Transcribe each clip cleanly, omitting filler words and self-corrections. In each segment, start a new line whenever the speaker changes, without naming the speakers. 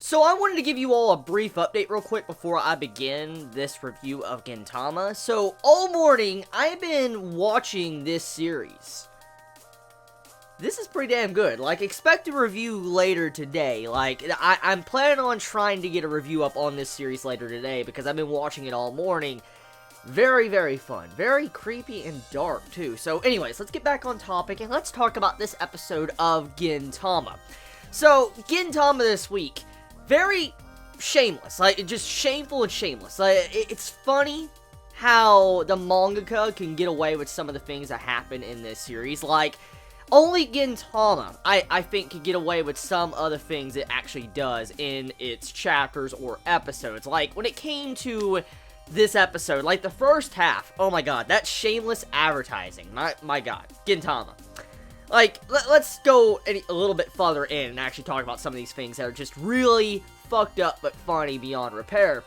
So I wanted to give you all a brief update real quick before I begin this review of Gintama. So all morning, I've been watching this series. This is pretty damn good. Like, expect a review later today. Like, I'm planning on trying to get a review up on this series later today because I've been watching it all morning. Very, very fun. Very creepy and dark, too. So anyways, let's get back on topic and let's talk about this episode of Gintama. So, Gintama this week. Very shameless, like, just shameful and shameless. Like, it's funny how the mangaka can get away with some of the things that happen in this series. Like, only Gintama, I think, can get away with some other things it actually does in its chapters or episodes. Like, when it came to this episode, like, the first half, oh my god, that shameless advertising, my god, Gintama. Like, let's go a little bit further in and actually talk about some of these things that are just really fucked up but funny beyond repair.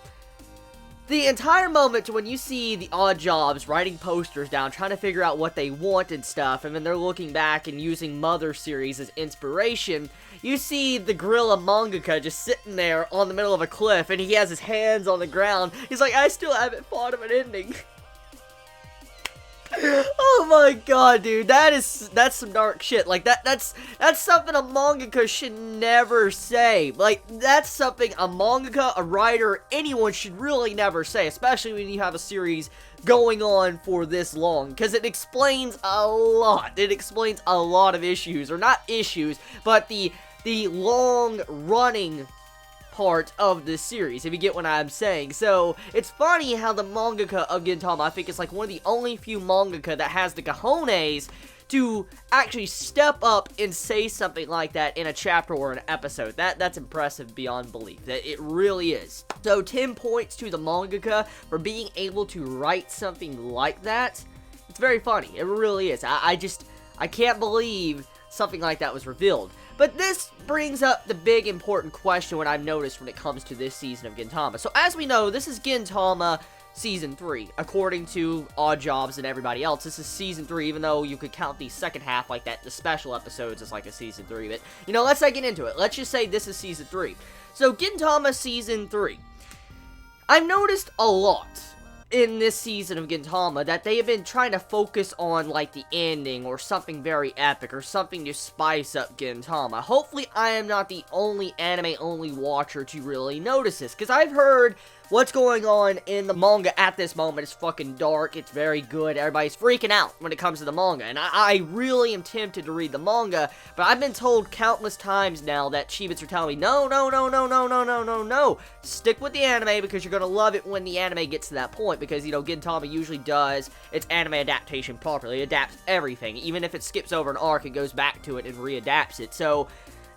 The entire moment when you see the odd jobs writing posters down, trying to figure out what they want and stuff, and then they're looking back and using Mother series as inspiration, you see the gorilla mangaka just sitting there on the middle of a cliff, and he has his hands on the ground. He's like, I still haven't thought of an ending. Oh my god, dude, that's some dark shit. Like, that's something a mangaka should never say. Like, that's something a mangaka, a writer, anyone should really never say, especially when you have a series going on for this long, because it explains a lot. It explains a lot of issues, or not issues, but the long-running part of this series, if you get what I'm saying. So, it's funny how the mangaka of Gintama, I think it's like one of the only few mangaka that has the cojones to actually step up and say something like that in a chapter or an episode. That's impressive beyond belief. That it really is. So, 10 points to the mangaka for being able to write something like that. It's very funny. It really is. I can't believe something like that was revealed. But this brings up the big important question what I've noticed when it comes to this season of Gintama. So as we know, this is Gintama Season 3, according to Odd Jobs and everybody else. This is Season 3, even though you could count the second half like that, the special episodes as like a Season 3. But, you know, let's not get into it. Let's just say this is Season 3. So, Gintama Season 3. I've noticed a lot in this season of Gintama that they have been trying to focus on, like, the ending or something very epic or something to spice up Gintama. Hopefully, I am not the only anime-only watcher to really notice this, because I've heard what's going on in the manga at this moment is fucking dark. It's very good. Everybody's freaking out when it comes to the manga, and I really am tempted to read the manga, but I've been told countless times now that Shibits are telling me, no, stick with the anime because you're gonna love it when the anime gets to that point, because, you know, Gintama usually does its anime adaptation properly. It adapts everything. Even if it skips over an arc, it goes back to it and readapts it. So,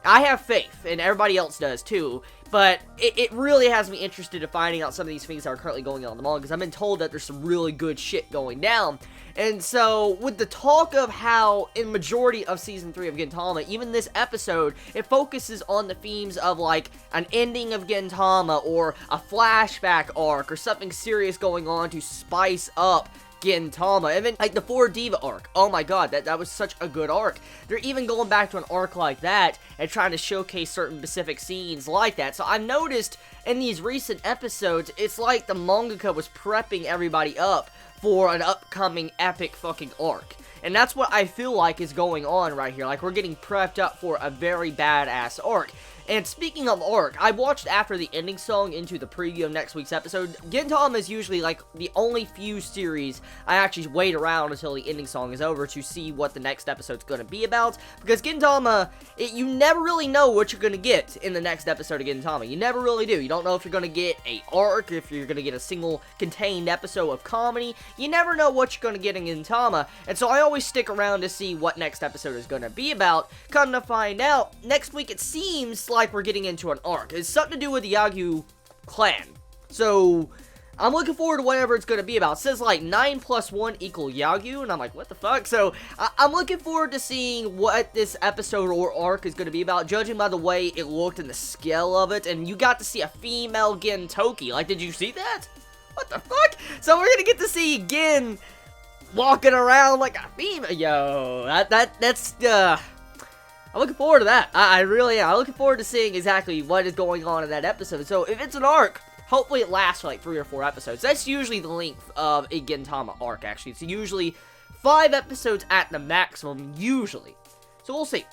I have faith, and everybody else does too, but it really has me interested in finding out some of these things that are currently going on in the manga, because I've been told that there's some really good shit going down. And so, with the talk of how, in majority of Season 3 of Gintama, even this episode, it focuses on the themes of, like, an ending of Gintama, or a flashback arc, or something serious going on to spice up Gintama. Even, like, the 4 Diva arc. Oh my god, that was such a good arc. They're even going back to an arc like that and trying to showcase certain specific scenes like that. So I've noticed in these recent episodes, it's like the mangaka was prepping everybody up for an upcoming epic fucking arc. And that's what I feel like is going on right here. Like, we're getting prepped up for a very badass arc. And speaking of arc, I watched after the ending song into the preview of next week's episode. Gintama is usually, like, the only few series I actually wait around until the ending song is over to see what the next episode's gonna be about. Because Gintama, you never really know what you're gonna get in the next episode of Gintama. You never really do. You don't know if you're gonna get a arc, if you're gonna get a single contained episode of comedy. You never know what you're gonna get in Gintama. And so I always stick around to see what next episode is gonna be about. Come to find out, next week it seems like we're getting into an arc. It's something to do with the Yagyu clan. So, I'm looking forward to whatever it's going to be about. It says, like, 9 + 1 = Yagyu, and I'm like, what the fuck? So, I'm looking forward to seeing what this episode or arc is going to be about, judging by the way it looked and the scale of it, and you got to see a female Gintoki. Like, did you see that? What the fuck? So, we're going to get to see Gin walking around like a female. Yo, that's, I'm looking forward to that. I really am. I'm looking forward to seeing exactly what is going on in that episode. So if it's an arc, hopefully it lasts for like 3 or 4 episodes. That's usually the length of a Gintama arc, actually. It's usually 5 episodes at the maximum, usually. So we'll see.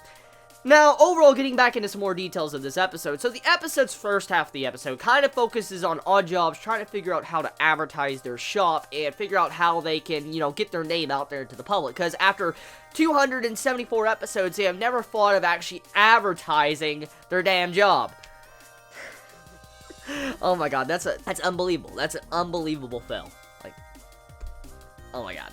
Now, overall, getting back into some more details of this episode. So the episode's first half of the episode kind of focuses on Oddjobs trying to figure out how to advertise their shop and figure out how they can, get their name out there to the public. Because after 274 episodes, they have never thought of actually advertising their damn job. Oh my god, that's unbelievable. That's an unbelievable fail. Like, oh my god.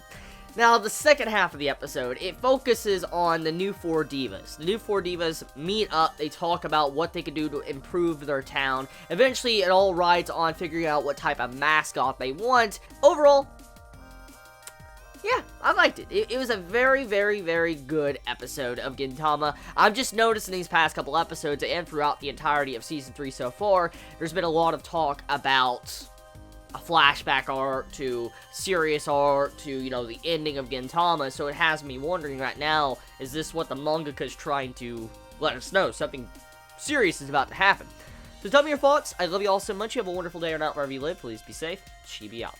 Now, the second half of the episode, it focuses on the new 4 divas. The new 4 divas meet up, they talk about what they can do to improve their town. Eventually, it all rides on figuring out what type of mascot they want. Overall, yeah, I liked it. It was a very, very, very good episode of Gintama. I'm just noticing these past couple episodes and throughout the entirety of Season 3 so far, there's been a lot of talk about a flashback arc to serious arc to, the ending of Gintama, so it has me wondering right now, is this what the mangaka is trying to let us know? Something serious is about to happen. So tell me your thoughts. I love you all so much. You have a wonderful day or night wherever you live. Please be safe. Chibi out.